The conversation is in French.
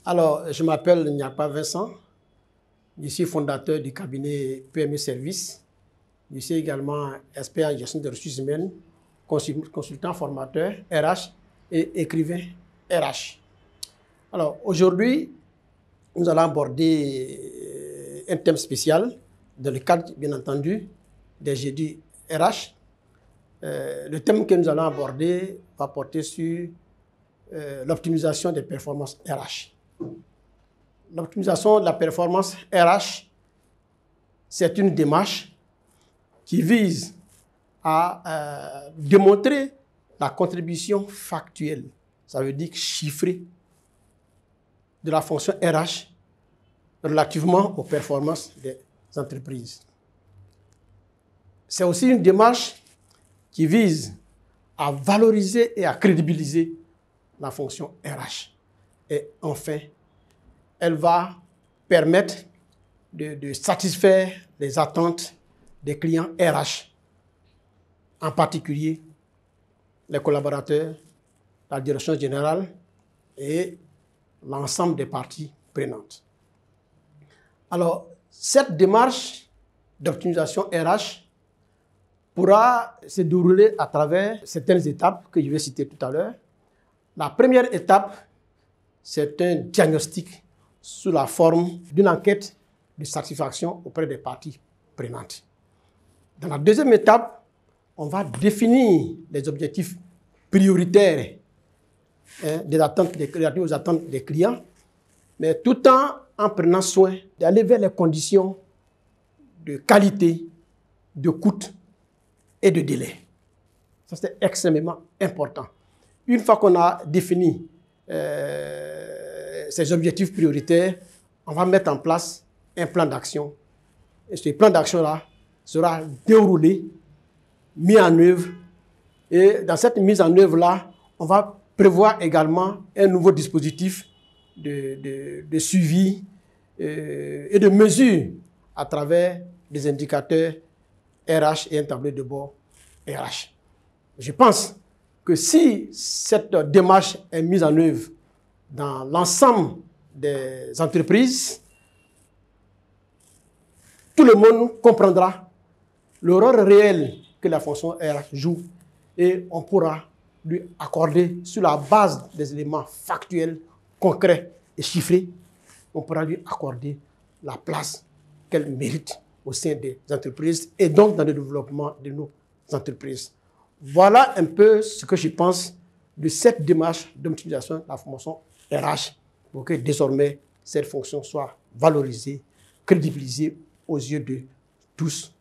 Alors, je m'appelle Nyapa Vincent. Je suis fondateur du cabinet PME Services. Je suis également expert en gestion des ressources humaines, consultant formateur RH et écrivain RH. Alors, aujourd'hui, nous allons aborder un thème spécial dans le cadre, bien entendu, des jeudis RH. Le thème que nous allons aborder va porter sur l'optimisation des performances RH. L'optimisation de la performance RH, c'est une démarche qui vise à démontrer la contribution factuelle, ça veut dire chiffrée, de la fonction RH relativement aux performances des entreprises. C'est aussi une démarche qui vise à valoriser et à crédibiliser la fonction RH. Et enfin, elle va permettre de satisfaire les attentes des clients RH, en particulier les collaborateurs, la direction générale et l'ensemble des parties prenantes. Alors, cette démarche d'optimisation RH pourra se dérouler à travers certaines étapes que je vais citer tout à l'heure. La première étape, c'est un diagnostic sous la forme d'une enquête de satisfaction auprès des parties prenantes. Dans la deuxième étape, on va définir les objectifs prioritaires des attentes relatives aux attentes des clients, mais tout en prenant soin d'aller vers les conditions de qualité, de coût et de délai. Ça, c'est extrêmement important. Une fois qu'on a défini ces objectifs prioritaires, on va mettre en place un plan d'action. Et ce plan d'action-là sera déroulé, mis en œuvre. Et dans cette mise en œuvre-là, on va prévoir également un nouveau dispositif de suivi et de mesure à travers des indicateurs RH et un tableau de bord RH. Je pense que si cette démarche est mise en œuvre dans l'ensemble des entreprises, tout le monde comprendra le rôle réel que la fonction RH joue et on pourra lui accorder, sur la base des éléments factuels, concrets et chiffrés, on pourra lui accorder la place qu'elle mérite au sein des entreprises et donc dans le développement de nos entreprises. Voilà un peu ce que je pense de cette démarche d'optimisation de la fonction RH pour que désormais cette fonction soit valorisée, crédibilisée aux yeux de tous